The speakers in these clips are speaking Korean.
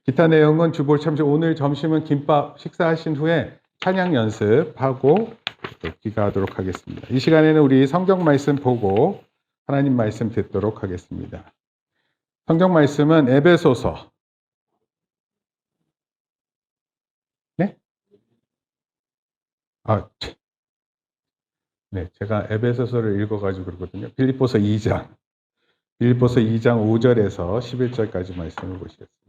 기타 내용은 주볼 참조. 오늘 점심은 김밥 식사하신 후에 찬양 연습하고 또 귀가하도록 하겠습니다. 이 시간에는 우리 성경 말씀 보고 하나님 말씀 듣도록 하겠습니다. 성경 말씀은 에베소서. 네? 네, 제가 에베소서를 읽어가지고 그러거든요. 빌립보서 2장 5절에서 11절까지 말씀을 보시겠습니다.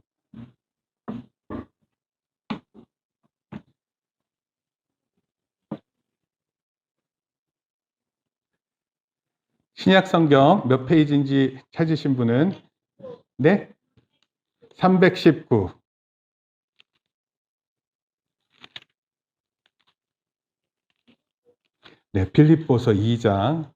신약 성경 몇 페이지인지 찾으신 분은 네? 319. 네, 빌립보서 2장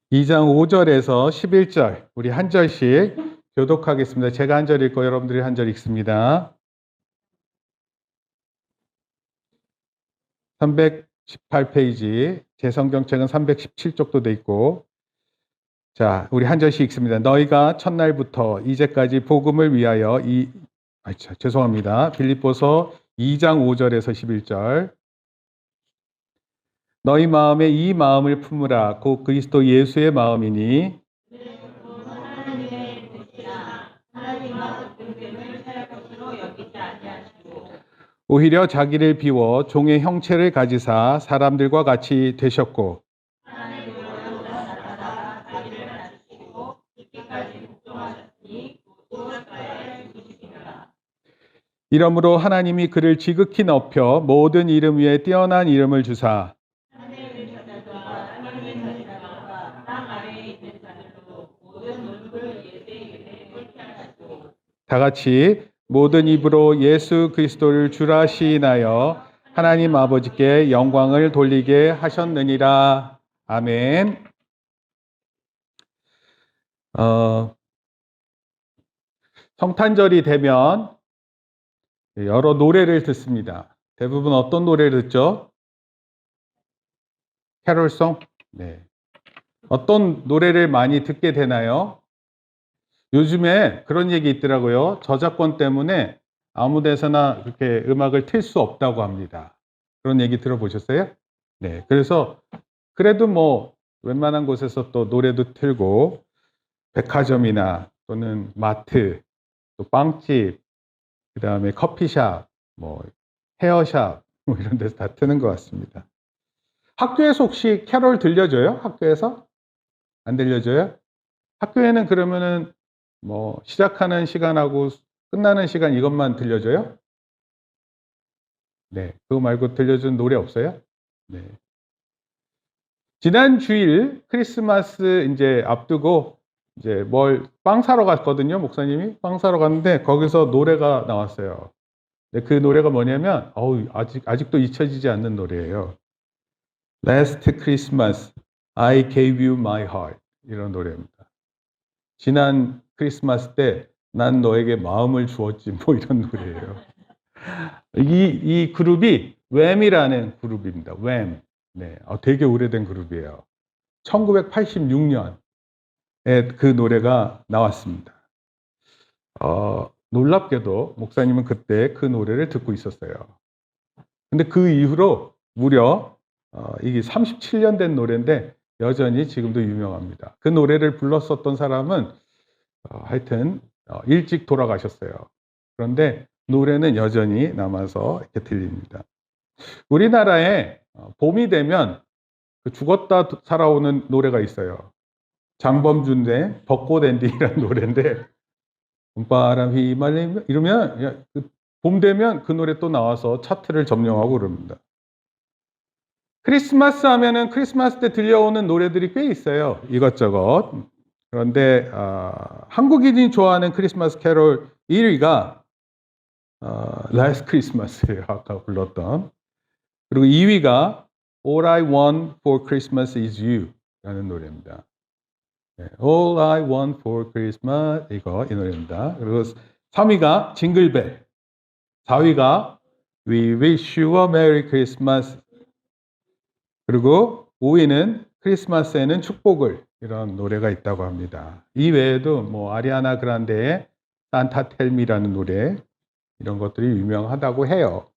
5절에서 11절 우리 한 절씩 교독하겠습니다. 제가 한 절 읽고 여러분들이 한 절 읽습니다. 318페이지 제 성경책은 317쪽도 돼 있고, 자, 우리 한 절씩 읽습니다. 너희가 첫날부터 이제까지 복음을 위하여 죄송합니다. 빌립보서 2장 5절에서 11절. 너희 마음에 이 마음을 품으라. 곧 그리스도 예수의 마음이니 오히려 자기를 비워 종의 형체를 가지사 사람들과 같이 되셨고 이러므로 하나님이 그를 지극히 높여 모든 이름 위에 뛰어난 이름을 주사 다 같이 모든 입으로 예수 그리스도를 주라 시인하여 하나님 아버지께 영광을 돌리게 하셨느니라. 아멘. 성탄절이 되면 여러 노래를 듣습니다. 대부분 어떤 노래를 듣죠? 캐롤송? 네. 어떤 노래를 많이 듣게 되나요? 요즘에 그런 얘기 있더라고요. 저작권 때문에 아무 데서나 그렇게 음악을 틀 수 없다고 합니다. 그런 얘기 들어보셨어요? 네. 그래서 그래도 뭐 웬만한 곳에서 또 노래도 틀고 백화점이나 또는 마트, 또 빵집, 그다음에 커피숍, 뭐 헤어샵 뭐 이런 데서 다 트는 것 같습니다. 학교에서 혹시 캐롤 들려줘요? 학교에서? 안 들려줘요? 학교에는 그러면은 뭐 시작하는 시간하고 끝나는 시간 이것만 들려줘요? 네, 그거 말고 들려준 노래 없어요? 네. 지난 주일 크리스마스 이제 앞두고 이제 빵 사러 갔거든요. 목사님이 빵 사러 갔는데 거기서 노래가 나왔어요. 네, 그 노래가 뭐냐면 아직도 잊혀지지 않는 노래예요. Last Christmas I gave you my heart 이런 노래입니다. 지난 크리스마스 때 난 너에게 마음을 주었지 뭐 이런 노래예요. 이 그룹이 웸이라는 그룹입니다. 웸. 네, 되게 오래된 그룹이에요. 1986년에 그 노래가 나왔습니다. 놀랍게도 목사님은 그때 그 노래를 듣고 있었어요. 근데 그 이후로 무려 이게 37년 된 노래인데 여전히 지금도 유명합니다. 그 노래를 불렀었던 사람은 하여튼 일찍 돌아가셨어요. 그런데 노래는 여전히 남아서 이렇게 들립니다. 우리나라에 봄이 되면 죽었다 살아오는 노래가 있어요. 장범준의 벚꽃 엔딩이라는 노래인데 봄바람 휘말리며 이러면 봄 되면 그 노래 또 나와서 차트를 점령하고 그럽니다. 크리스마스 하면은 크리스마스 때 들려오는 노래들이 꽤 있어요. 이것저것. 그런데 한국인이 좋아하는 크리스마스 캐롤 1위가 Last Christmas예요. 아까 불렀던. 그리고 2위가 All I Want for Christmas is You 라는 노래입니다. 네, All I Want for Christmas 이 노래입니다. 그리고 3위가 징글벨, 4위가 We Wish You a Merry Christmas, 그리고 5위는 크리스마스에는 축복을 이런 노래가 있다고 합니다. 이 외에도 뭐 아리아나 그란데의 산타 텔미라는 노래, 이런 것들이 유명하다고 해요.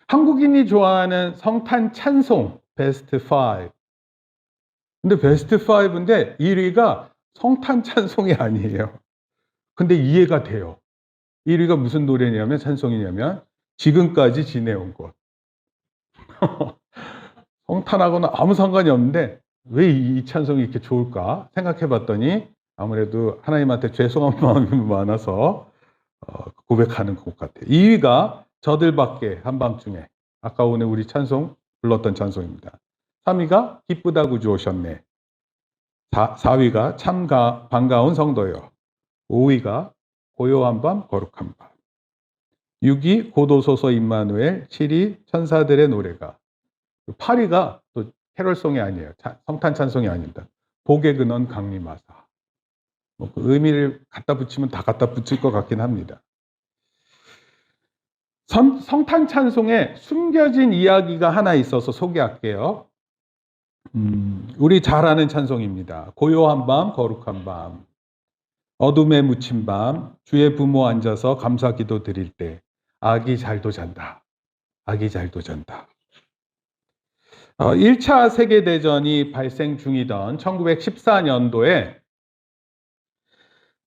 한국인이 좋아하는 성탄 찬송 베스트 5. 근데 베스트 5인데 1위가 성탄 찬송이 아니에요. 근데 이해가 돼요. 1위가 무슨 노래냐면, 찬송이냐면 지금까지 지내온 것. 성탄하고는 아무 상관이 없는데 왜 이 찬송이 이렇게 좋을까 생각해 봤더니 아무래도 하나님한테 죄송한 마음이 많아서 고백하는 것 같아요. 2위가 저들밖에 한밤중에, 아까 오늘 우리 찬송 불렀던 찬송입니다. 3위가 기쁘다 구주 오셨네. 4위가 참 반가운 성도여. 5위가 고요한 밤 거룩한 밤. 6위 고도소서 임마누엘. 7위 천사들의 노래가. 8위가 또 캐롤송이 아니에요. 성탄 찬송이 아닙니다. 복의 근원 강림하사. 그 의미를 갖다 붙이면 다 갖다 붙일 것 같긴 합니다. 성탄 찬송에 숨겨진 이야기가 하나 있어서 소개할게요. 우리 잘 아는 찬송입니다. 고요한 밤 거룩한 밤, 어둠에 묻힌 밤, 주의 부모 앉아서 감사 기도 드릴 때 아기 잘도 잔다. 아기 잘도 잔다. 1차 세계대전이 발생 중이던 1914년도에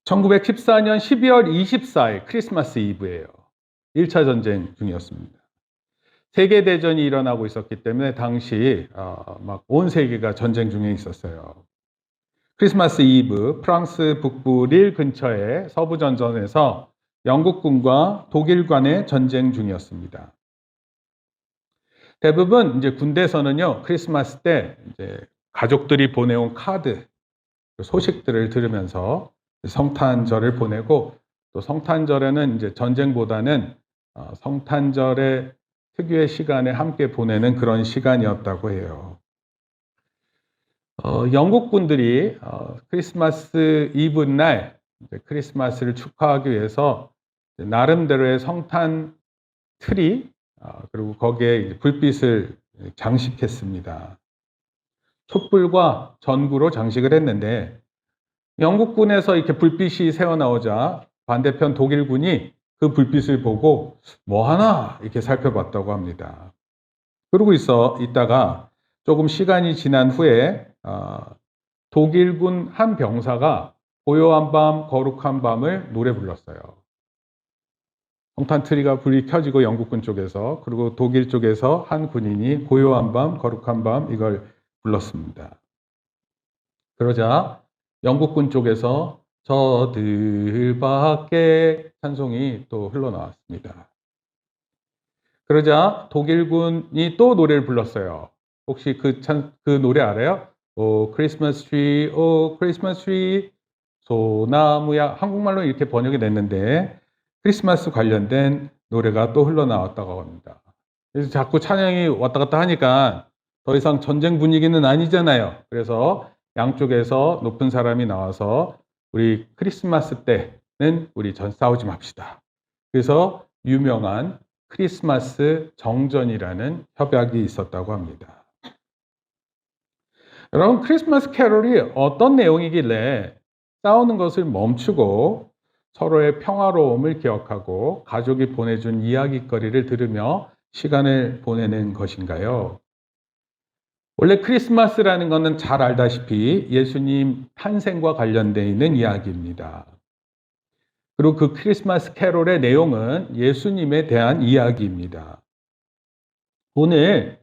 1914년 12월 24일 크리스마스 이브예요. 1차 전쟁 중이었습니다. 세계대전이 일어나고 있었기 때문에 당시 막 온 세계가 전쟁 중에 있었어요. 크리스마스 이브, 프랑스 북부 릴 근처의 서부전선에서 영국군과 독일 간의 전쟁 중이었습니다. 대부분 이제 군대에서는요, 크리스마스 때 이제 가족들이 보내온 카드, 소식들을 들으면서 성탄절을 보내고, 또 성탄절에는 이제 전쟁보다는 성탄절의 특유의 시간에 함께 보내는 그런 시간이었다고 해요. 영국군들이 크리스마스 이브 날 크리스마스를 축하하기 위해서 나름대로의 성탄 트리, 그리고 거기에 불빛을 장식했습니다. 촛불과 전구로 장식을 했는데, 영국군에서 이렇게 불빛이 새어나오자 반대편 독일군이 그 불빛을 보고 뭐 하나 이렇게 살펴봤다고 합니다. 그러고 있다가 조금 시간이 지난 후에 독일군 한 병사가 고요한 밤 거룩한 밤을 노래 불렀어요. 성탄 트리가 불이 켜지고 영국군 쪽에서, 그리고 독일 쪽에서 한 군인이 고요한 밤 거룩한 밤 이걸 불렀습니다. 그러자 영국군 쪽에서 저들밖에 찬송이 또 흘러나왔습니다. 그러자 독일군이 또 노래를 불렀어요. 혹시 그 노래 알아요? 오 크리스마스 트리, 오 크리스마스 트리, 소나무야. 한국말로 이렇게 번역이 됐는데 크리스마스 관련된 노래가 또 흘러나왔다고 합니다. 그래서 자꾸 찬양이 왔다 갔다 하니까 더 이상 전쟁 분위기는 아니잖아요. 그래서 양쪽에서 높은 사람이 나와서 우리 크리스마스 때는 우리 싸우지 맙시다. 그래서 유명한 크리스마스 정전이라는 협약이 있었다고 합니다. 여러분, 크리스마스 캐롤이 어떤 내용이길래 싸우는 것을 멈추고 서로의 평화로움을 기억하고 가족이 보내준 이야깃거리를 들으며 시간을 보내는 것인가요? 원래 크리스마스라는 것은 잘 알다시피 예수님 탄생과 관련되어 있는 이야기입니다. 그리고 그 크리스마스 캐롤의 내용은 예수님에 대한 이야기입니다. 오늘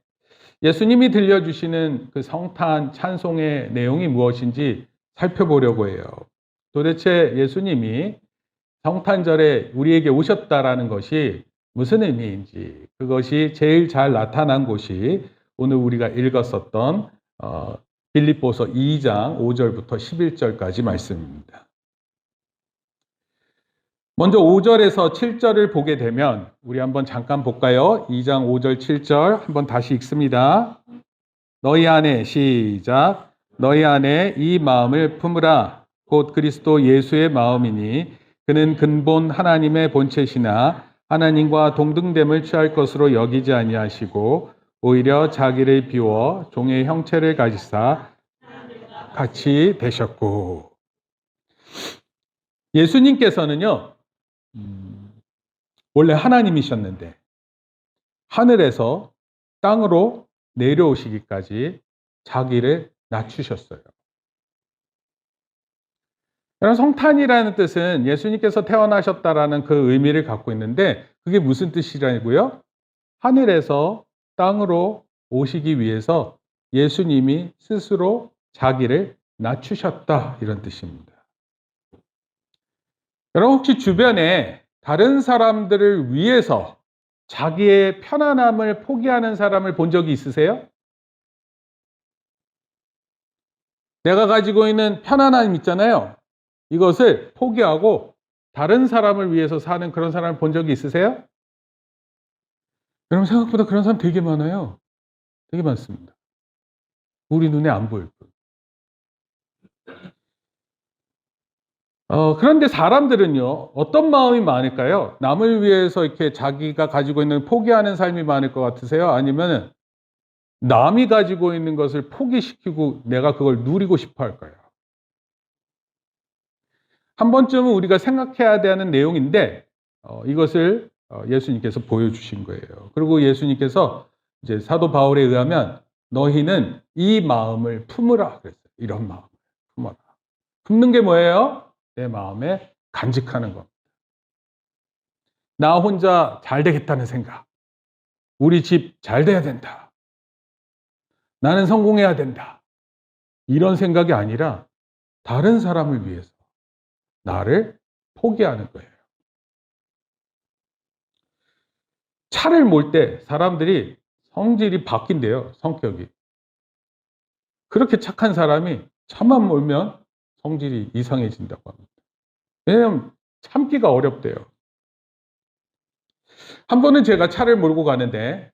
예수님이 들려주시는 그 성탄 찬송의 내용이 무엇인지 살펴보려고 해요. 도대체 예수님이 성탄절에 우리에게 오셨다라는 것이 무슨 의미인지, 그것이 제일 잘 나타난 곳이 오늘 우리가 읽었었던 빌립보서 2장 5절부터 11절까지 말씀입니다. 먼저 5절에서 7절을 보게 되면 우리 한번 잠깐 볼까요? 2장 5절 7절 한번 다시 읽습니다. 너희 안에 시작. 너희 안에 이 마음을 품으라. 곧 그리스도 예수의 마음이니 그는 근본 하나님의 본체시나 하나님과 동등됨을 취할 것으로 여기지 아니하시고 오히려 자기를 비워 종의 형체를 가지사 같이 되셨고. 예수님께서는요, 원래 하나님이셨는데 하늘에서 땅으로 내려오시기까지 자기를 낮추셨어요. 여러분, 성탄이라는 뜻은 예수님께서 태어나셨다라는 그 의미를 갖고 있는데 그게 무슨 뜻이라고요? 하늘에서 땅으로 오시기 위해서 예수님이 스스로 자기를 낮추셨다, 이런 뜻입니다. 여러분, 혹시 주변에 다른 사람들을 위해서 자기의 편안함을 포기하는 사람을 본 적이 있으세요? 내가 가지고 있는 편안함 있잖아요. 이것을 포기하고 다른 사람을 위해서 사는 그런 사람을 본 적이 있으세요? 여러분, 생각보다 그런 사람 되게 많아요. 되게 많습니다. 우리 눈에 안 보일 뿐. 그런데 사람들은요, 어떤 마음이 많을까요? 남을 위해서 이렇게 자기가 가지고 있는 포기하는 삶이 많을 것 같으세요? 아니면 남이 가지고 있는 것을 포기시키고 내가 그걸 누리고 싶어 할까요? 한 번쯤은 우리가 생각해야 되는 내용인데, 이것을 예수님께서 보여주신 거예요. 그리고 예수님께서 이제 사도 바울에 의하면 너희는 이 마음을 품으라 그랬어요. 이런 마음을 품어라. 품는 게 뭐예요? 내 마음에 간직하는 겁니다. 나 혼자 잘 되겠다는 생각. 우리 집 잘 돼야 된다. 나는 성공해야 된다. 이런 생각이 아니라 다른 사람을 위해서 나를 포기하는 거예요. 차를 몰 때 사람들이 성질이 바뀐대요. 성격이. 그렇게 착한 사람이 차만 몰면 성질이 이상해진다고 합니다. 왜냐하면 참기가 어렵대요. 한 번은 제가 차를 몰고 가는데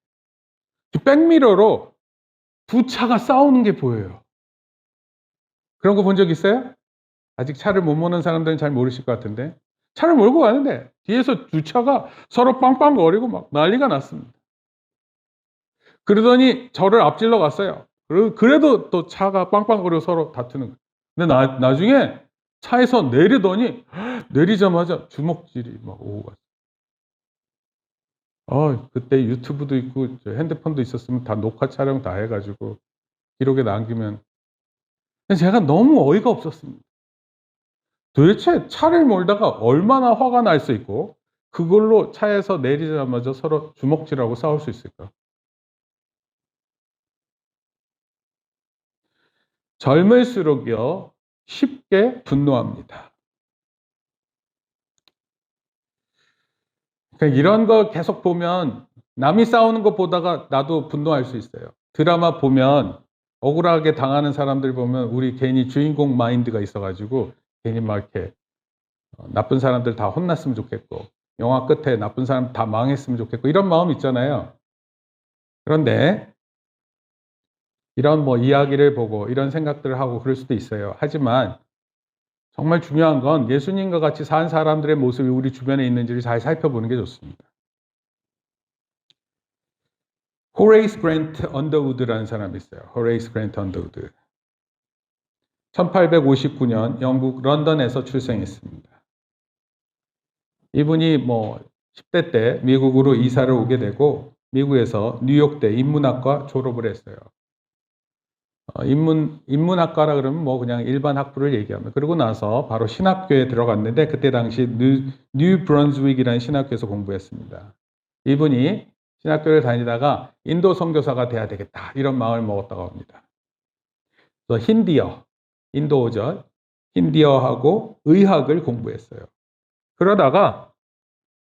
백미러로 두 차가 싸우는 게 보여요. 그런 거 본 적 있어요? 아직 차를 못 모는 사람들은 잘 모르실 것 같은데, 차를 몰고 가는데 뒤에서 두 차가 서로 빵빵거리고 막 난리가 났습니다. 그러더니 저를 앞질러 갔어요. 그래도 또 차가 빵빵거리고 서로 다투는 거예요. 근데 나중에 차에서 내리더니 내리자마자 주먹질이 막 오고 갔어요. 그때 유튜브도 있고 핸드폰도 있었으면 다 녹화 촬영 다 해가지고 기록에 남기면. 제가 너무 어이가 없었습니다. 도대체 차를 몰다가 얼마나 화가 날 수 있고 그걸로 차에서 내리자마자 서로 주먹질하고 싸울 수 있을까? 젊을수록요, 쉽게 분노합니다. 그러니까 이런 거 계속 보면 남이 싸우는 거 보다가 나도 분노할 수 있어요. 드라마 보면 억울하게 당하는 사람들 보면 우리 괜히 주인공 마인드가 있어가지고 괜히 막 이렇게 나쁜 사람들 다 혼났으면 좋겠고 영화 끝에 나쁜 사람 다 망했으면 좋겠고 이런 마음 있잖아요. 그런데 이런 이야기를 보고 이런 생각들을 하고 그럴 수도 있어요. 하지만 정말 중요한 건 예수님과 같이 산 사람들의 모습이 우리 주변에 있는지를 잘 살펴보는 게 좋습니다. 호레이스 그랜트 언더우드라는 사람이 있어요. 호레이스 그랜트 언더우드. 1859년 영국 런던에서 출생했습니다. 이분이 10대 때 미국으로 이사를 오게 되고 미국에서 뉴욕대 인문학과 졸업을 했어요. 인문학과라 그러면 그냥 일반 학부를 얘기합니다. 그러고 나서 바로 신학교에 들어갔는데 그때 당시 뉴 브런즈윅이라는 신학교에서 공부했습니다. 이분이 신학교를 다니다가 인도 선교사가 돼야 되겠다 이런 마음을 먹었다고 합니다. 그래서 인도어죠. 힌디어하고 의학을 공부했어요. 그러다가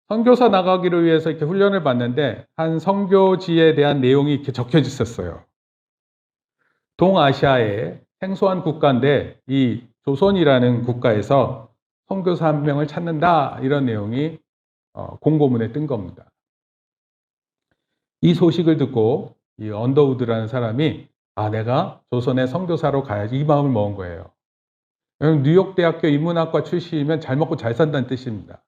선교사 나가기를 위해서 이렇게 훈련을 받는데 한 선교지에 대한 내용이 이렇게 적혀 있었어요. 동아시아의 생소한 국가인데 이 조선이라는 국가에서 선교사 한 명을 찾는다 이런 내용이 공고문에 뜬 겁니다. 이 소식을 듣고 이 언더우드라는 사람이 내가 조선의 선교사로 가야지 이 마음을 먹은 거예요. 뉴욕대학교 인문학과 출신이면 잘 먹고 잘 산다는 뜻입니다.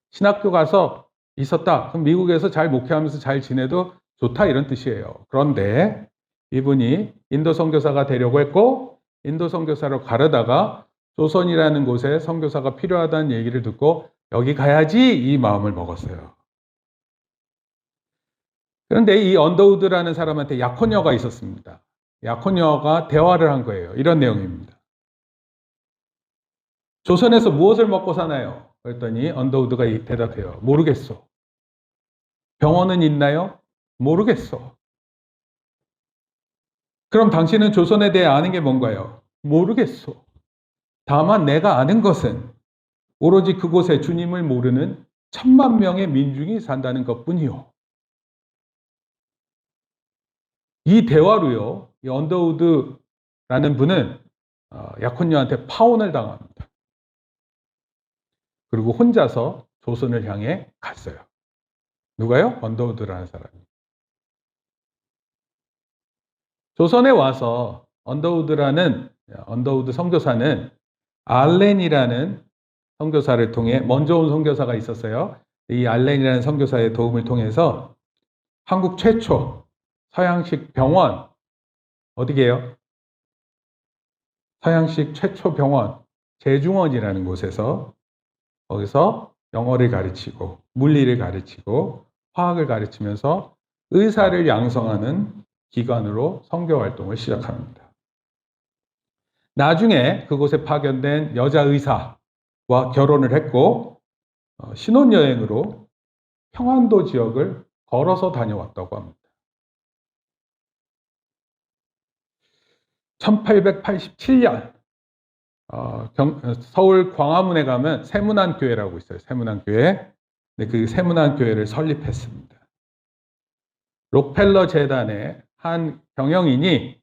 신학교 가서 있었다. 그럼 미국에서 잘 목회하면서 잘 지내도 좋다 이런 뜻이에요. 그런데 이분이 인도 선교사가 되려고 했고 인도 선교사로 가려다가 조선이라는 곳에 선교사가 필요하다는 얘기를 듣고 여기 가야지 이 마음을 먹었어요. 그런데 이 언더우드라는 사람한테 약혼녀가 있었습니다. 약혼녀가 대화를 한 거예요. 이런 내용입니다. 조선에서 무엇을 먹고 사나요? 그랬더니 언더우드가 대답해요. 모르겠어. 병원은 있나요? 모르겠어. 그럼 당신은 조선에 대해 아는 게 뭔가요? 모르겠어. 다만 내가 아는 것은 오로지 그곳에 주님을 모르는 1,000,000명의 민중이 산다는 것뿐이요. 이 대화로요, 이 언더우드라는 분은 약혼녀한테 파혼을 당합니다. 그리고 혼자서 조선을 향해 갔어요. 누가요? 언더우드라는 사람이. 조선에 와서 언더우드 선교사는 알렌이라는 선교사를 통해 먼저 온 선교사가 있었어요. 이 알렌이라는 선교사의 도움을 통해서 한국 최초 서양식 병원, 어디게요? 서양식 최초 병원 제중원이라는 곳에서 거기서 영어를 가르치고 물리를 가르치고 화학을 가르치면서 의사를 양성하는 기관으로 선교 활동을 시작합니다. 나중에 그곳에 파견된 여자 의사와 결혼을 했고 신혼여행으로 평안도 지역을 걸어서 다녀왔다고 합니다. 1887년 서울 광화문에 가면 세문안교회라고 있어요. 세문안교회. 그 세문안교회를 설립했습니다. 록펠러 재단의 한 경영인이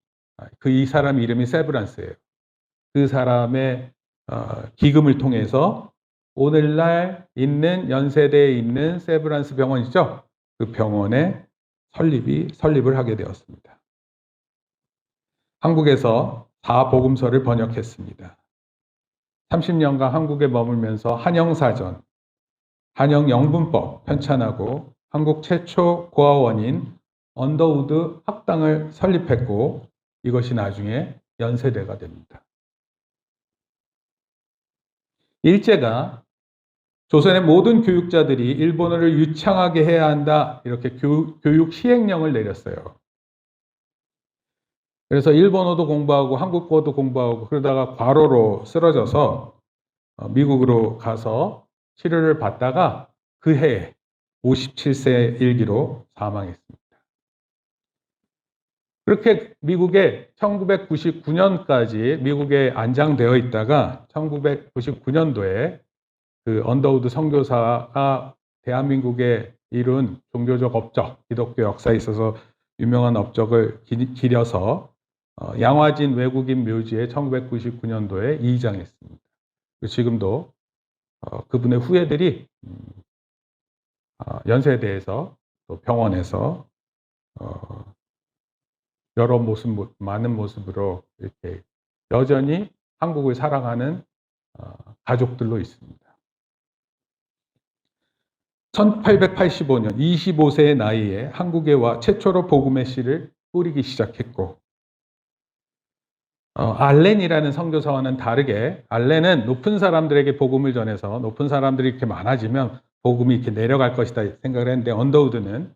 이 사람 이름이 세브란스예요. 그 사람의 기금을 통해서 오늘날 있는 연세대에 있는 세브란스 병원이죠. 그 병원의 설립을 하게 되었습니다. 한국에서 4복음서를 번역했습니다. 30년간 한국에 머물면서 한영사전, 한영영분법 편찬하고 한국 최초 고아원인 언더우드 학당을 설립했고 이것이 나중에 연세대가 됩니다. 일제가 조선의 모든 교육자들이 일본어를 유창하게 해야 한다 이렇게 교육 시행령을 내렸어요. 그래서 일본어도 공부하고 한국어도 공부하고 그러다가 과로로 쓰러져서 미국으로 가서 치료를 받다가 그 해에 57세 일기로 사망했습니다. 그렇게 미국에 1999년까지 미국에 안장되어 있다가 1999년도에 그 언더우드 선교사가 대한민국에 이룬 종교적 업적, 기독교 역사에 있어서 유명한 업적을 기려서 양화진 외국인 묘지에 1999년도에 이장했습니다. 지금도 그분의 후예들이 연세대에서 또 병원에서 많은 모습으로 이렇게 여전히 한국을 사랑하는 가족들로 있습니다. 1885년 25세의 나이에 한국에 와 최초로 복음의 씨를 뿌리기 시작했고 알렌이라는 선교사와는 다르게 알렌은 높은 사람들에게 복음을 전해서 높은 사람들이 이렇게 많아지면 복음이 이렇게 내려갈 것이다 생각을 했는데 언더우드는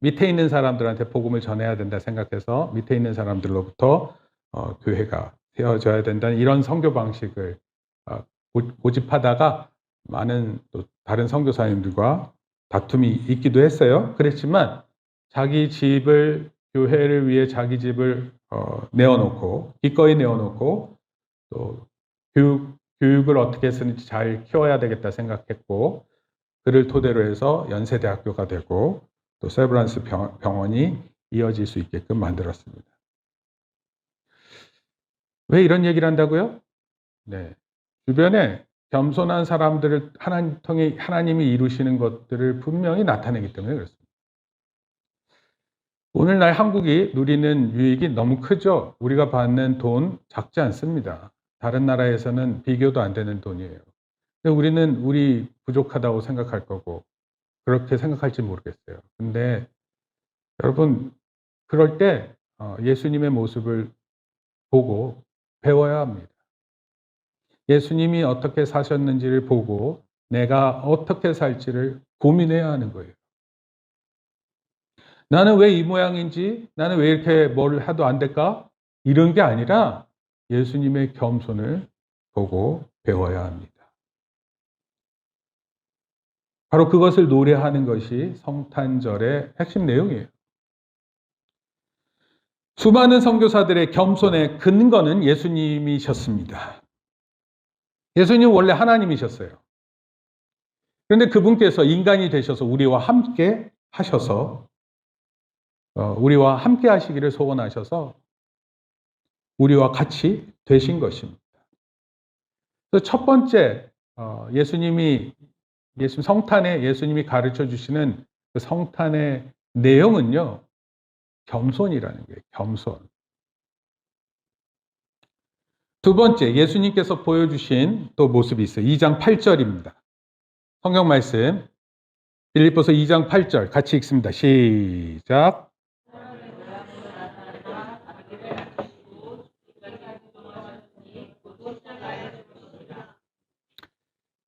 밑에 있는 사람들한테 복음을 전해야 된다 생각해서 밑에 있는 사람들로부터 교회가 세워져야 된다는 이런 선교 방식을 고집하다가 많은 또 다른 선교사님들과 다툼이 있기도 했어요. 그랬지만 자기 집을 교회를 위해 자기 집을 내어놓고 기꺼이 내어놓고 또 교육을 어떻게 했는지 잘 키워야 되겠다 생각했고 그를 토대로 해서 연세대학교가 되고 또 세브란스 병원이 이어질 수 있게끔 만들었습니다. 왜 이런 얘기를 한다고요? 네. 주변에 겸손한 사람들을 하나님이 이루시는 것들을 분명히 나타내기 때문에 그렇습니다. 오늘날 한국이 누리는 유익이 너무 크죠? 우리가 받는 돈 작지 않습니다. 다른 나라에서는 비교도 안 되는 돈이에요. 근데 우리는 우리 부족하다고 생각할 거고 그렇게 생각할지 모르겠어요. 근데 여러분 그럴 때 예수님의 모습을 보고 배워야 합니다. 예수님이 어떻게 사셨는지를 보고 내가 어떻게 살지를 고민해야 하는 거예요. 나는 왜 이 모양인지, 나는 왜 이렇게 뭘 해도 안 될까? 이런 게 아니라 예수님의 겸손을 보고 배워야 합니다. 바로 그것을 노래하는 것이 성탄절의 핵심 내용이에요. 수많은 선교사들의 겸손의 근거는 예수님이셨습니다. 예수님 원래 하나님이셨어요. 그런데 그분께서 인간이 되셔서 우리와 함께 하셔서 우리와 함께 하시기를 소원하셔서 우리와 같이 되신 것입니다. 그래서 첫 번째 성탄에 예수님이 가르쳐 주시는 그 성탄의 내용은요, 겸손이라는 거예요. 겸손. 두 번째, 예수님께서 보여주신 또 모습이 있어요. 2장 8절입니다. 성경 말씀 빌립보서 2장 8절 같이 읽습니다. 시작.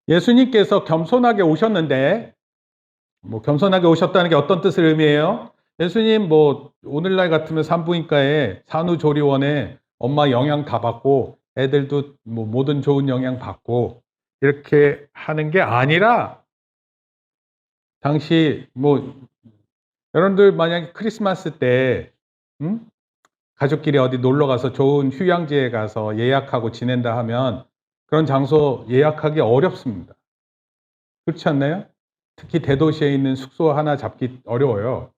예수님께서 겸손하게 오셨는데, 겸손하게 오셨다는 게 어떤 뜻을 의미해요? 예수님 오늘날 같으면 산부인과에 산후조리원에 엄마 영양 다 받고 애들도 모든 좋은 영양 받고 이렇게 하는 게 아니라, 당시 여러분들 만약에 크리스마스 때 가족끼리 어디 놀러 가서 좋은 휴양지에 가서 예약하고 지낸다 하면 그런 장소 예약하기 어렵습니다. 그렇지 않나요? 특히 대도시에 있는 숙소 하나 잡기 어려워요.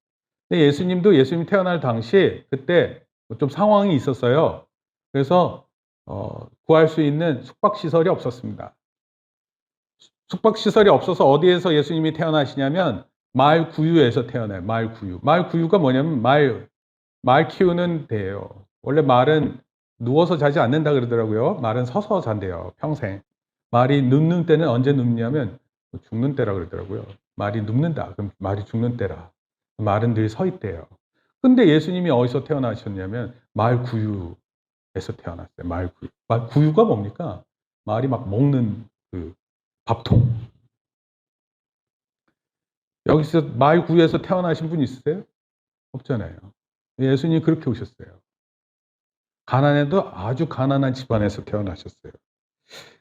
근데 예수님 태어날 당시 그때 좀 상황이 있었어요. 그래서 구할 수 있는 숙박시설이 없었습니다. 숙박시설이 없어서 어디에서 예수님이 태어나시냐면 말 구유에서 태어나요. 말 구유. 말 구유가 뭐냐면 말 키우는 데예요. 원래 말은 누워서 자지 않는다 그러더라고요. 말은 서서 잔대요. 평생. 말이 눕는 때는 언제 눕냐면 죽는 때라 그러더라고요. 말이 눕는다. 그럼 말이 죽는 때라. 말은 늘 서 있대요. 근데 예수님이 어디서 태어나셨냐면 말 구유에서 태어났어요. 말 구유. 말 구유가 뭡니까? 말이 막 먹는 그 밥통. 여기서 말 구유에서 태어나신 분 있으세요? 없잖아요. 예수님이 그렇게 오셨어요. 가난해도 아주 가난한 집안에서 태어나셨어요.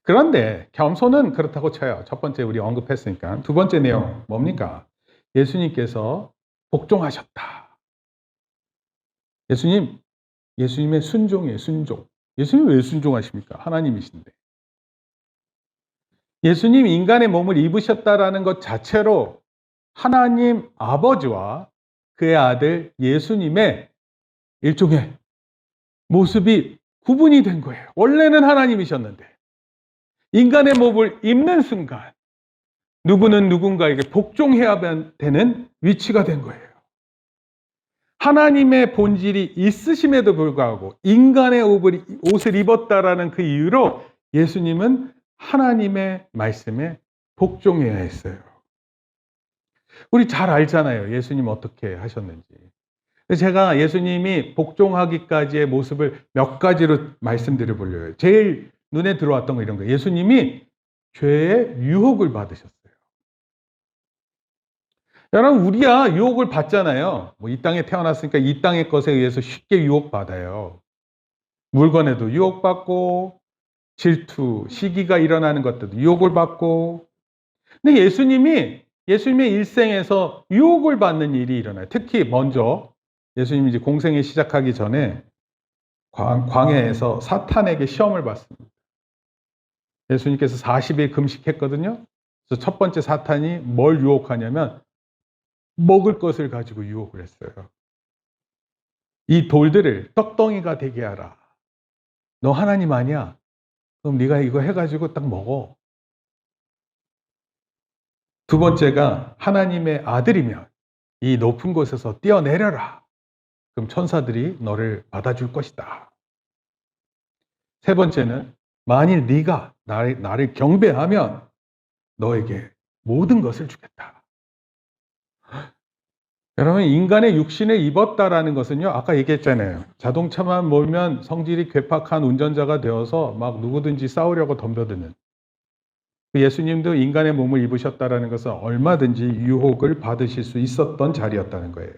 그런데 겸손은 그렇다고 쳐요. 첫 번째 우리 언급했으니까. 두 번째 내용 뭡니까? 예수님께서 복종하셨다. 예수님의 순종이에요. 순종. 예수님 왜 순종하십니까? 하나님이신데. 예수님 인간의 몸을 입으셨다라는 것 자체로 하나님 아버지와 그의 아들 예수님의 일종의 모습이 구분이 된 거예요. 원래는 하나님이셨는데 인간의 몸을 입는 순간 누구는 누군가에게 복종해야 되는 위치가 된 거예요. 하나님의 본질이 있으심에도 불구하고 인간의 옷을 입었다라는 그 이유로 예수님은 하나님의 말씀에 복종해야 했어요. 우리 잘 알잖아요. 예수님 어떻게 하셨는지. 제가 예수님이 복종하기까지의 모습을 몇 가지로 말씀드려 보려고요. 제일 눈에 들어왔던 거 이런 거예요. 예수님이 죄의 유혹을 받으셨어요. 여러분, 우리야 유혹을 받잖아요. 이 땅에 태어났으니까 이 땅의 것에 의해서 쉽게 유혹받아요. 물건에도 유혹받고, 질투, 시기가 일어나는 것들도 유혹을 받고. 근데 예수님의 일생에서 유혹을 받는 일이 일어나요. 특히 먼저 예수님이 이제 공생에 시작하기 전에 광야에서 사탄에게 시험을 받습니다. 예수님께서 40일 금식했거든요. 그래서 첫 번째 사탄이 뭘 유혹하냐면 먹을 것을 가지고 유혹을 했어요. 이 돌들을 떡덩이가 되게 하라. 너 하나님 아니야? 그럼 네가 이거 해가지고 딱 먹어. 두 번째가 하나님의 아들이면 이 높은 곳에서 뛰어내려라. 그럼 천사들이 너를 받아줄 것이다. 세 번째는 만일 네가 나를 경배하면 너에게 모든 것을 주겠다. 여러분, 인간의 육신을 입었다라는 것은요, 아까 얘기했잖아요. 자동차만 몰면 성질이 괴팍한 운전자가 되어서 막 누구든지 싸우려고 덤벼드는. 예수님도 인간의 몸을 입으셨다라는 것은 얼마든지 유혹을 받으실 수 있었던 자리였다는 거예요.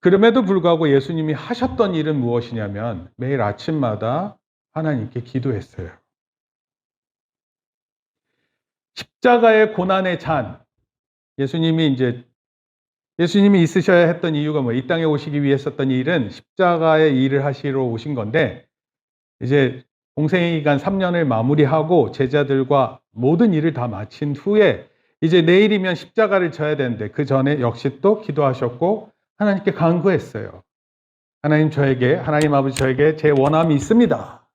그럼에도 불구하고 예수님이 하셨던 일은 무엇이냐면 매일 아침마다 하나님께 기도했어요. 십자가의 고난의 잔. 예수님이 있으셔야 했던 이유가 이 땅에 오시기 위해 했었던 일은 십자가의 일을 하시러 오신 건데, 이제 공생의 기간 3년을 마무리하고 제자들과 모든 일을 다 마친 후에 이제 내일이면 십자가를 져야 되는데, 그 전에 역시 또 기도하셨고 하나님께 간구했어요. 하나님 아버지, 저에게 제 원함이 있습니다.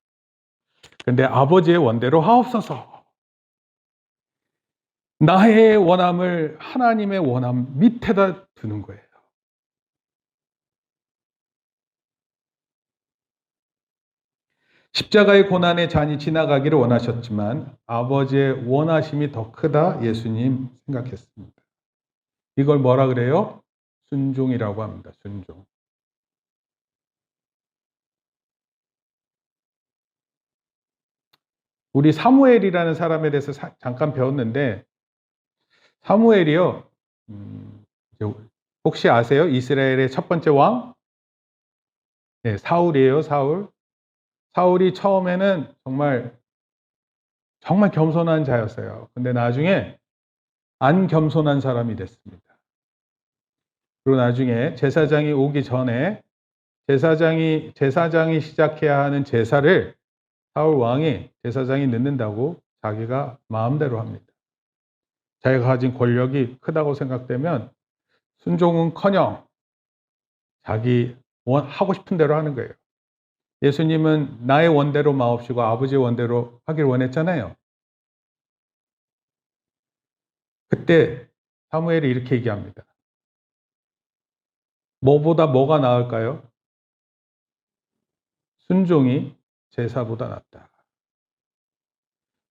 근데 아버지의 원대로 하옵소서. 나의 원함을 하나님의 원함 밑에다 두는 거예요. 십자가의 고난의 잔이 지나가기를 원하셨지만 아버지의 원하심이 더 크다, 예수님 생각했습니다. 이걸 뭐라 그래요? 순종이라고 합니다. 순종. 우리 사무엘이라는 사람에 대해서 잠깐 배웠는데, 사무엘이요, 혹시 아세요? 이스라엘의 첫 번째 왕? 네, 사울이에요, 사울. 사울이 처음에는 정말 겸손한 자였어요. 근데 나중에 안 겸손한 사람이 됐습니다. 그리고 나중에 제사장이 오기 전에 제사장이 시작해야 하는 제사를 사울 왕이 제사장이 늦는다고 자기가 마음대로 합니다. 자기가 가진 권력이 크다고 생각되면 순종은커녕 자기 하고 싶은 대로 하는 거예요. 예수님은 나의 원대로 마옵시고 아버지의 원대로 하길 원했잖아요. 그때 사무엘이 이렇게 얘기합니다. 뭐보다 뭐가 나을까요? 순종이 제사보다 낫다.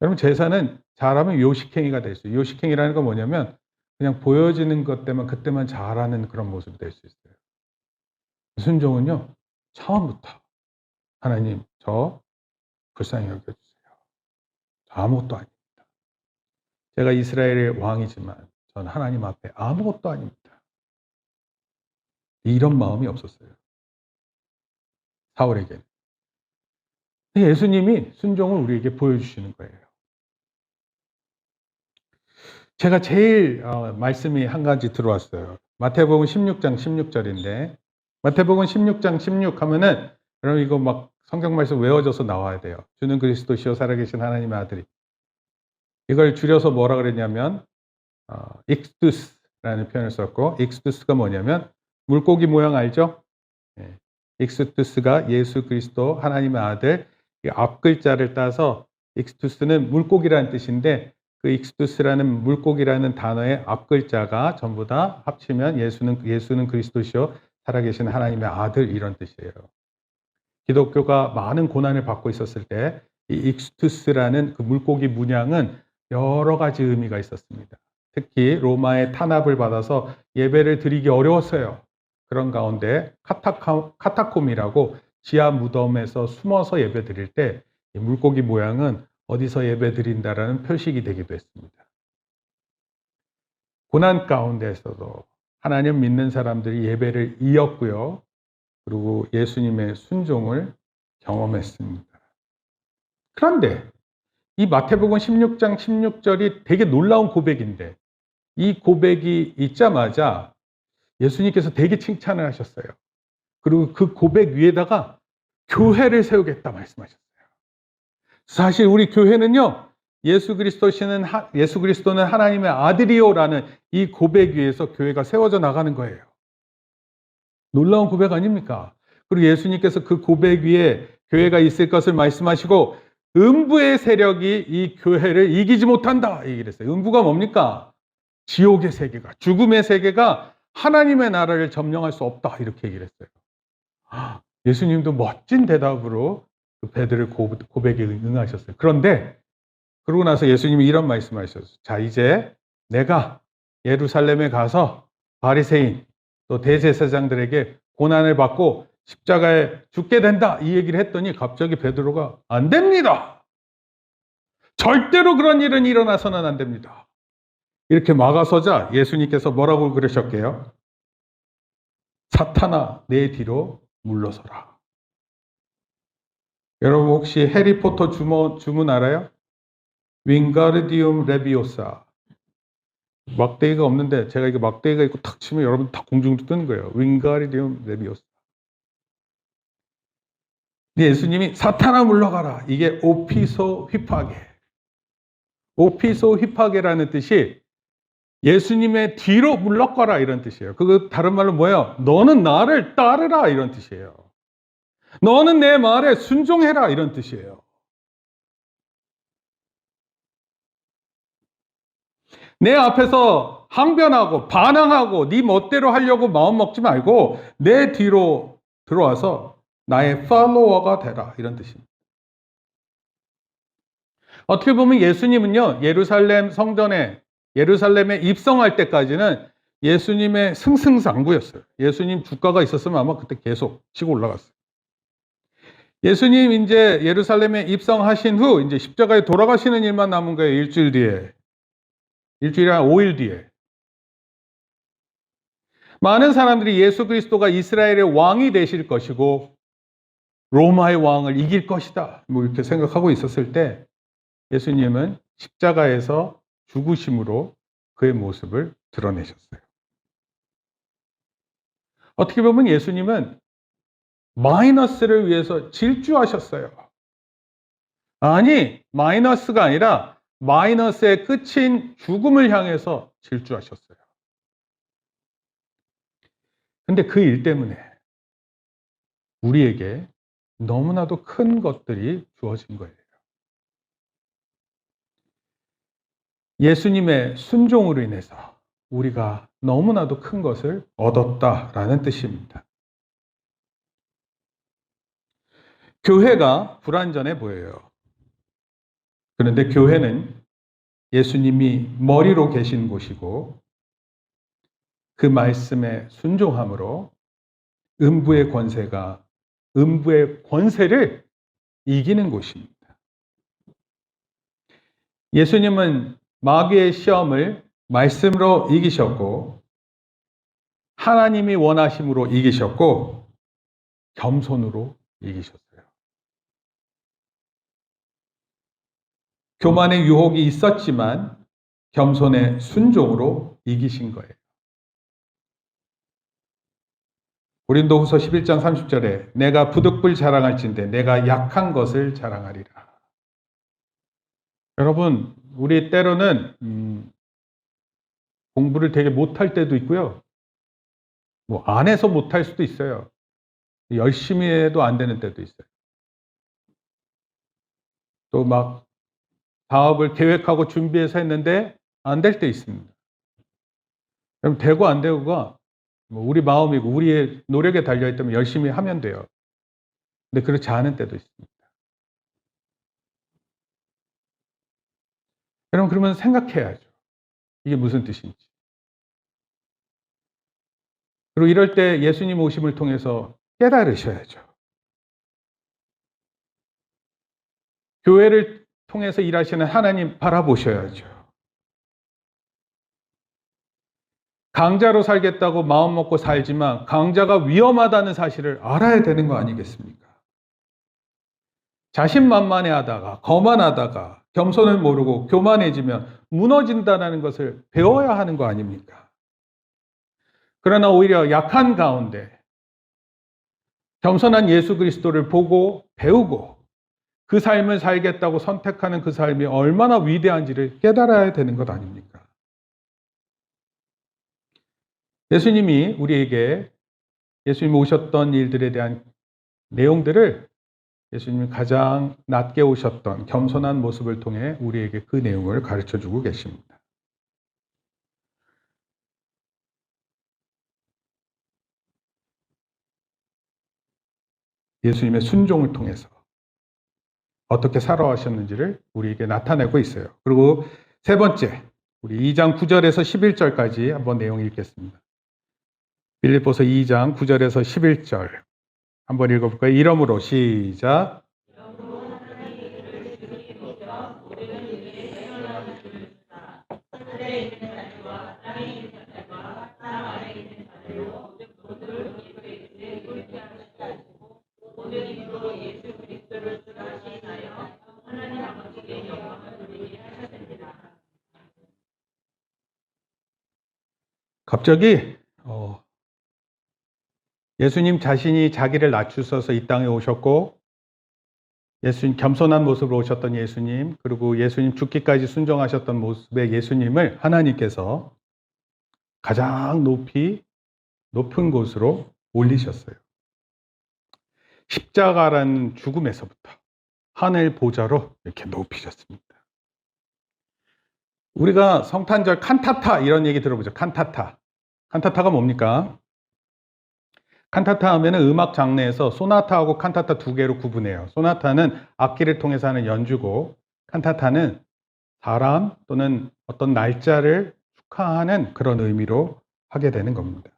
여러분, 제사는 잘하면 요식행위가 될 수 있어요. 요식행위라는 건 뭐냐면 그냥 보여지는 것 때문에 그때만 잘하는 그런 모습이 될 수 있어요. 순종은요, 처음부터 하나님, 저 불쌍히 여겨주세요. 저 아무것도 아닙니다. 제가 이스라엘의 왕이지만 전 하나님 앞에 아무것도 아닙니다. 이런 마음이 없었어요. 사울에게는. 예수님이 순종을 우리에게 보여주시는 거예요. 제가 제일 말씀이 한 가지 들어왔어요. 마태복음 16장 16절인데, 마태복음 16장 16 하면은 여러분 이거 막 성경 말씀 외워져서 나와야 돼요. 주는 그리스도시요 살아계신 하나님의 아들이. 이걸 줄여서 뭐라 그랬냐면 익스투스라는 표현을 썼고, 익스투스가 뭐냐면 물고기 모양 알죠? 네. 익스투스가 예수 그리스도 하나님의 아들, 앞 글자를 따서 익스투스는 물고기라는 뜻인데, 그 익스투스라는 물고기라는 단어의 앞 글자가 전부 다 합치면 예수는 그리스도시요 살아계신 하나님의 아들, 이런 뜻이에요. 기독교가 많은 고난을 받고 있었을 때 이 익스투스라는 그 물고기 문양은 여러 가지 의미가 있었습니다. 특히 로마의 탄압을 받아서 예배를 드리기 어려웠어요. 그런 가운데 카타콤이라고 지하 무덤에서 숨어서 예배 드릴 때 이 물고기 모양은 어디서 예배 드린다라는 표식이 되기도 했습니다. 고난 가운데에서도 하나님 믿는 사람들이 예배를 이었고요. 그리고 예수님의 순종을 경험했습니다. 그런데 이 마태복음 16장 16절이 되게 놀라운 고백인데, 이 고백이 있자마자 예수님께서 되게 칭찬을 하셨어요. 그리고 그 고백 위에다가 교회를 세우겠다 말씀하셨어요. 사실 우리 교회는요, 예수 그리스도는 하나님의 아들이요라는 이 고백 위에서 교회가 세워져 나가는 거예요. 놀라운 고백 아닙니까? 그리고 예수님께서 그 고백 위에 교회가 있을 것을 말씀하시고, 음부의 세력이 이 교회를 이기지 못한다, 이 얘기를 했어요. 음부가 뭡니까? 지옥의 세계가, 죽음의 세계가 하나님의 나라를 점령할 수 없다, 이렇게 얘기를 했어요. 예수님도 멋진 대답으로 그 베드로의 고백에 응하셨어요. 그런데 그러고 나서 예수님이 이런 말씀을 하셨어요. 자, 이제 내가 예루살렘에 가서 바리새인 또 대제사장들에게 고난을 받고 십자가에 죽게 된다 이 얘기를 했더니 갑자기 베드로가 안 됩니다. 절대로 그런 일은 일어나서는 안 됩니다. 이렇게 막아서자 예수님께서 뭐라고 그러셨게요? 사탄아 내 뒤로 물러서라. 여러분 혹시 해리포터 주문 알아요? 윙가르디움 레비오사. 막대기가 없는데 제가 이거 막대기가 있고 탁 치면 여러분 다 공중도 뜨는 거예요. 윙가르디움 레비오사. 예수님이 사탄아 물러가라. 이게 오피소 휘파게. 오피소 휘파게라는 뜻이 예수님의 뒤로 물러가라 이런 뜻이에요. 그거 다른 말로 뭐예요? 너는 나를 따르라 이런 뜻이에요. 너는 내 말에 순종해라 이런 뜻이에요. 내 앞에서 항변하고 반항하고 네 멋대로 하려고 마음 먹지 말고 내 뒤로 들어와서 나의 팔로워가 되라 이런 뜻입니다. 어떻게 보면 예수님은요 예루살렘 성전에 예루살렘에 입성할 때까지는 예수님의 승승장구였어요. 예수님 주가가 있었으면 아마 그때 계속 치고 올라갔어요. 예수님 이제 예루살렘에 입성하신 후 이제 십자가에 돌아가시는 일만 남은 거예요. 일주일 뒤에. 일주일이 한 5일 뒤에. 많은 사람들이 예수 그리스도가 이스라엘의 왕이 되실 것이고 로마의 왕을 이길 것이다. 뭐 이렇게 생각하고 있었을 때 예수님은 십자가에서 죽으심으로 그의 모습을 드러내셨어요. 어떻게 보면 예수님은 마이너스를 위해서 질주하셨어요. 아니, 마이너스가 아니라 마이너스의 끝인 죽음을 향해서 질주하셨어요. 근데 그 일 때문에 우리에게 너무나도 큰 것들이 주어진 거예요. 예수님의 순종으로 인해서 우리가 너무나도 큰 것을 얻었다라는 뜻입니다. 교회가 불완전해 보여요. 그런데 교회는 예수님이 머리로 계신 곳이고 그 말씀에 순종함으로 음부의 권세를 이기는 곳입니다. 예수님은 마귀의 시험을 말씀으로 이기셨고 하나님이 원하심으로 이기셨고 겸손으로 이기셨어요. 교만의 유혹이 있었지만 겸손의 순종으로 이기신 거예요. 고린도후서 11장 30절에 내가 부득불 자랑할진대 내가 약한 것을 자랑하리라. 여러분 우리 때로는 공부를 되게 못할 때도 있고요. 뭐 안 해서 못할 수도 있어요. 열심히 해도 안 되는 때도 있어요. 또 막 사업을 계획하고 준비해서 했는데 안 될 때 있습니다. 그럼 되고 안 되고가 우리 마음이고 우리의 노력에 달려있다면 열심히 하면 돼요. 근데 그렇지 않은 때도 있습니다. 여러분 그러면 생각해야죠. 이게 무슨 뜻인지. 그리고 이럴 때 예수님 오심을 통해서 깨달으셔야죠. 교회를 통해서 일하시는 하나님 바라보셔야죠. 강자로 살겠다고 마음 먹고 살지만 강자가 위험하다는 사실을 알아야 되는 거 아니겠습니까? 자신만만해하다가 거만하다가 겸손을 모르고 교만해지면 무너진다는 것을 배워야 하는 거 아닙니까? 그러나 오히려 약한 가운데 겸손한 예수 그리스도를 보고 배우고 그 삶을 살겠다고 선택하는 그 삶이 얼마나 위대한지를 깨달아야 되는 것 아닙니까? 예수님이 우리에게 예수님 오셨던 일들에 대한 내용들을 예수님이 가장 낮게 오셨던 겸손한 모습을 통해 우리에게 그 내용을 가르쳐주고 계십니다. 예수님의 순종을 통해서 어떻게 살아가셨는지를 우리에게 나타내고 있어요. 그리고 세 번째, 우리 2장 9절에서 11절까지 한번 내용 읽겠습니다. 빌립보서 2장 9절에서 11절 한번 읽어볼까요? 이러므로 시작. 갑자기 예수님 자신이 자기를 낮추셔서 이 땅에 오셨고, 예수님 겸손한 모습으로 오셨던 예수님, 그리고 예수님 죽기까지 순종하셨던 모습의 예수님을 하나님께서 가장 높은 곳으로 올리셨어요. 십자가라는 죽음에서부터 하늘 보좌로 이렇게 높이셨습니다. 우리가 성탄절 칸타타 이런 얘기 들어보죠. 칸타타. 칸타타가 뭡니까? 칸타타 하면은 음악 장르에서 소나타하고 칸타타 두 개로 구분해요. 소나타는 악기를 통해서 하는 연주고, 칸타타는 사람 또는 어떤 날짜를 축하하는 그런 의미로 하게 되는 겁니다.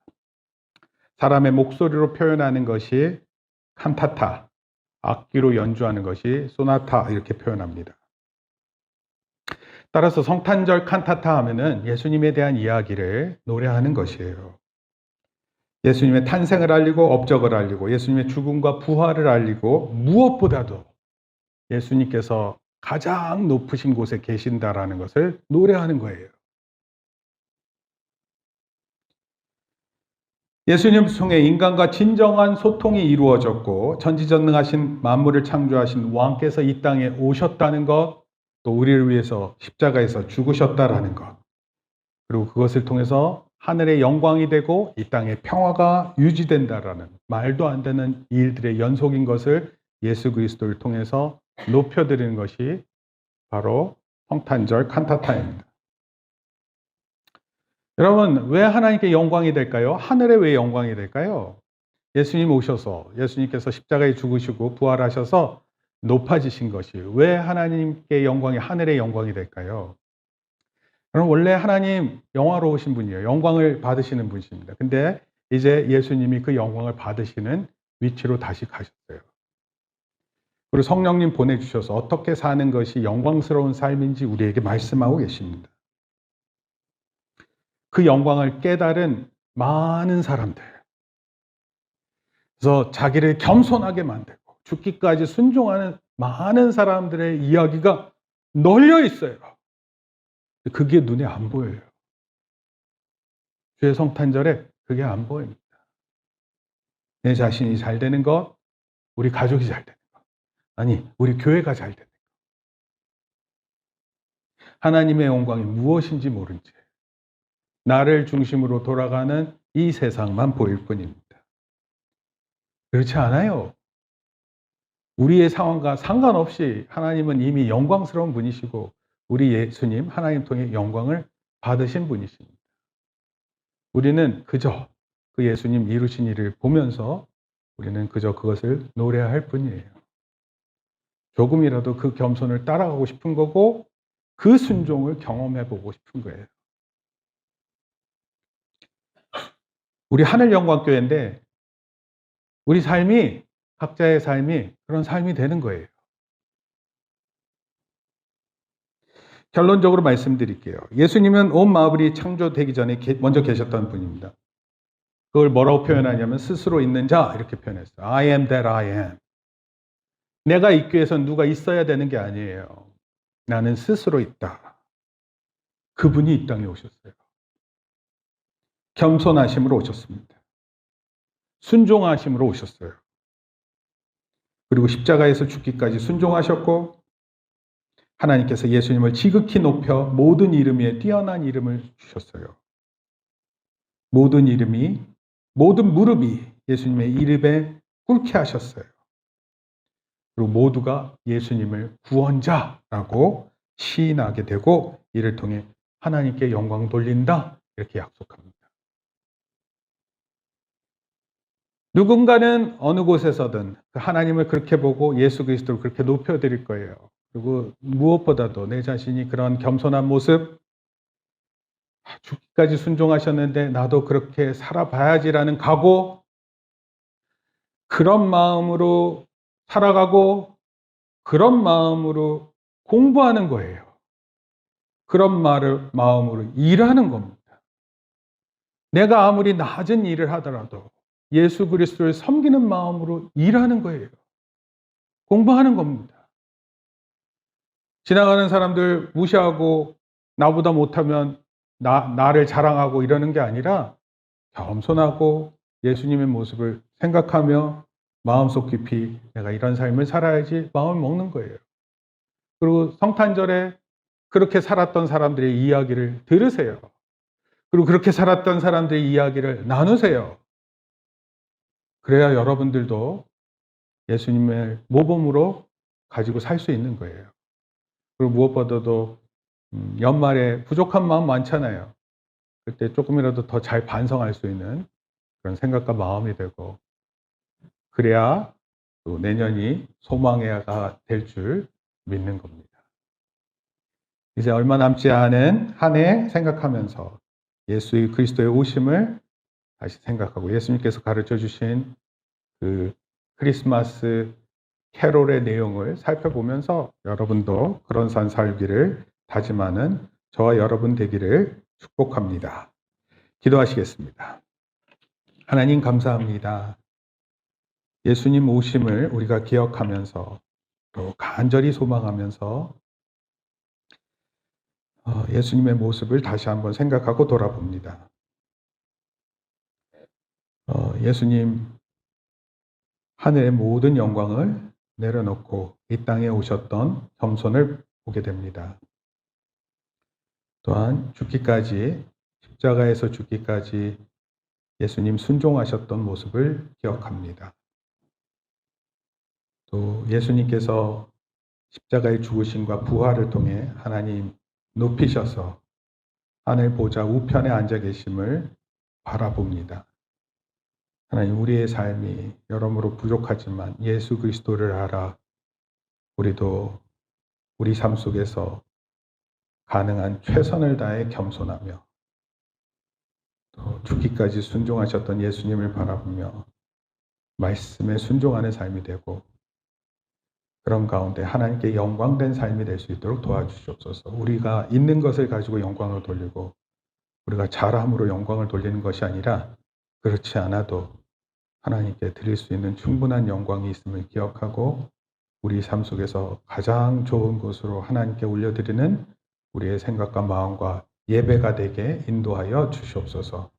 사람의 목소리로 표현하는 것이 칸타타, 악기로 연주하는 것이 소나타 이렇게 표현합니다. 따라서 성탄절 칸타타 하면은 예수님에 대한 이야기를 노래하는 것이에요. 예수님의 탄생을 알리고 업적을 알리고 예수님의 죽음과 부활을 알리고 무엇보다도 예수님께서 가장 높으신 곳에 계신다라는 것을 노래하는 거예요. 예수님을 통해 인간과 진정한 소통이 이루어졌고 전지전능하신 만물을 창조하신 왕께서 이 땅에 오셨다는 것, 또 우리를 위해서 십자가에서 죽으셨다라는 것, 그리고 그것을 통해서 하늘의 영광이 되고 이 땅의 평화가 유지된다라는 말도 안 되는 일들의 연속인 것을 예수 그리스도를 통해서 높여드리는 것이 바로 성탄절 칸타타입니다. 여러분, 왜 하나님께 영광이 될까요? 하늘에 왜 영광이 될까요? 예수님 오셔서 예수님께서 십자가에 죽으시고 부활하셔서 높아지신 것이 왜 하나님께 영광이 하늘의 영광이 될까요? 그럼 원래 하나님 영화로우신 분이에요. 영광을 받으시는 분이십니다. 근데 이제 예수님이 그 영광을 받으시는 위치로 다시 가셨어요. 그리고 성령님 보내주셔서 어떻게 사는 것이 영광스러운 삶인지 우리에게 말씀하고 계십니다. 그 영광을 깨달은 많은 사람들, 그래서 자기를 겸손하게 만들고 죽기까지 순종하는 많은 사람들의 이야기가 널려 있어요. 그게 눈에 안 보여요. 주의 성탄절에 그게 안 보입니다. 내 자신이 잘 되는 것, 우리 가족이 잘 되는 것, 아니 우리 교회가 잘 되는 것, 하나님의 영광이 무엇인지 모른 채 나를 중심으로 돌아가는 이 세상만 보일 뿐입니다. 그렇지 않아요. 우리의 상황과 상관없이 하나님은 이미 영광스러운 분이시고 우리 예수님 하나님 통해 영광을 받으신 분이십니다. 우리는 그저 그 예수님 이루신 일을 보면서 우리는 그저 그것을 노래할 뿐이에요. 조금이라도 그 겸손을 따라가고 싶은 거고 그 순종을 경험해 보고 싶은 거예요. 우리 하늘영광교회인데 우리 삶이, 각자의 삶이 그런 삶이 되는 거예요. 결론적으로 말씀드릴게요. 예수님은 온 마블이 창조되기 전에 먼저 계셨던 분입니다. 그걸 뭐라고 표현하냐면 스스로 있는 자 이렇게 표현했어요. I am that I am. 내가 있기 위해서는 누가 있어야 되는 게 아니에요. 나는 스스로 있다. 그분이 이 땅에 오셨어요. 겸손하심으로 오셨습니다. 순종하심으로 오셨어요. 그리고 십자가에서 죽기까지 순종하셨고 하나님께서 예수님을 지극히 높여 모든 이름 위에 뛰어난 이름을 주셨어요. 모든 이름이, 모든 무릎이 예수님의 이름에 꿇게 하셨어요. 그리고 모두가 예수님을 구원자라고 시인하게 되고 이를 통해 하나님께 영광 돌린다 이렇게 약속합니다. 누군가는 어느 곳에서든 하나님을 그렇게 보고 예수 그리스도를 그렇게 높여드릴 거예요. 그리고 무엇보다도 내 자신이 그런 겸손한 모습, 죽기까지 순종하셨는데 나도 그렇게 살아봐야지라는 각오, 그런 마음으로 살아가고 그런 마음으로 공부하는 거예요. 그런 마음으로 일하는 겁니다. 내가 아무리 낮은 일을 하더라도 예수 그리스도를 섬기는 마음으로 일하는 거예요. 공부하는 겁니다. 지나가는 사람들 무시하고 나보다 못하면 나를 자랑하고 이러는 게 아니라 겸손하고 예수님의 모습을 생각하며 마음속 깊이 내가 이런 삶을 살아야지 마음을 먹는 거예요. 그리고 성탄절에 그렇게 살았던 사람들의 이야기를 들으세요. 그리고 그렇게 살았던 사람들의 이야기를 나누세요. 그래야 여러분들도 예수님의 모범으로 가지고 살 수 있는 거예요. 그리고 무엇보다도 연말에 부족한 마음 많잖아요. 그때 조금이라도 더 잘 반성할 수 있는 그런 생각과 마음이 되고, 그래야 또 내년이 소망의 해가 될 줄 믿는 겁니다. 이제 얼마 남지 않은 한 해 생각하면서 예수 그리스도의 오심을 다시 생각하고 예수님께서 가르쳐 주신 그 크리스마스 캐롤의 내용을 살펴보면서 여러분도 그런 삶 살기를 다짐하는 저와 여러분 되기를 축복합니다. 기도하시겠습니다. 하나님 감사합니다. 예수님 오심을 우리가 기억하면서 또 간절히 소망하면서 예수님의 모습을 다시 한번 생각하고 돌아봅니다. 예수님 하늘의 모든 영광을 내려놓고 이 땅에 오셨던 겸손을 보게 됩니다. 또한 죽기까지, 십자가에서 죽기까지 예수님 순종하셨던 모습을 기억합니다. 또 예수님께서 십자가의 죽으심과 부활을 통해 하나님 높이셔서 하늘 보좌 우편에 앉아 계심을 바라봅니다. 하나님, 우리의 삶이 여러모로 부족하지만 예수 그리스도를 알아 우리도 우리 삶 속에서 가능한 최선을 다해 겸손하며 또 죽기까지 순종하셨던 예수님을 바라보며 말씀에 순종하는 삶이 되고, 그런 가운데 하나님께 영광된 삶이 될 수 있도록 도와주시옵소서. 우리가 있는 것을 가지고 영광을 돌리고 우리가 잘함으로 영광을 돌리는 것이 아니라, 그렇지 않아도 하나님께 드릴 수 있는 충분한 영광이 있음을 기억하고 우리 삶 속에서 가장 좋은 것으로 하나님께 올려드리는 우리의 생각과 마음과 예배가 되게 인도하여 주시옵소서.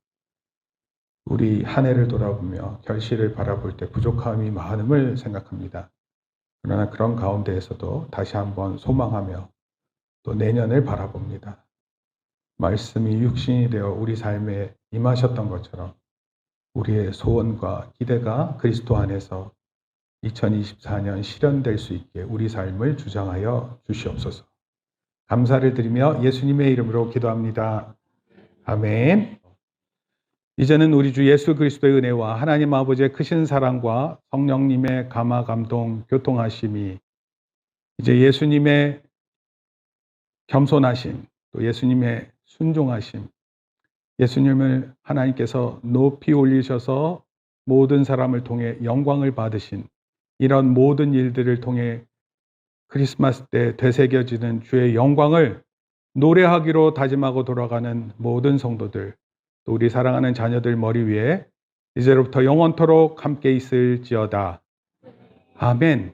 우리 한 해를 돌아보며 결실을 바라볼 때 부족함이 많음을 생각합니다. 그러나 그런 가운데에서도 다시 한번 소망하며 또 내년을 바라봅니다. 말씀이 육신이 되어 우리 삶에 임하셨던 것처럼 우리의 소원과 기대가 그리스도 안에서 2024년 실현될 수 있게 우리 삶을 주장하여 주시옵소서. 감사를 드리며 예수님의 이름으로 기도합니다. 아멘. 이제는 우리 주 예수 그리스도의 은혜와 하나님 아버지의 크신 사랑과 성령님의 감화 감동 교통하심이 이제 예수님의 겸손하심, 또 예수님의 순종하심, 예수님을 하나님께서 높이 올리셔서 모든 사람을 통해 영광을 받으신 이런 모든 일들을 통해 크리스마스 때 되새겨지는 주의 영광을 노래하기로 다짐하고 돌아가는 모든 성도들, 또 우리 사랑하는 자녀들 머리 위에 이제로부터 영원토록 함께 있을지어다. 아멘.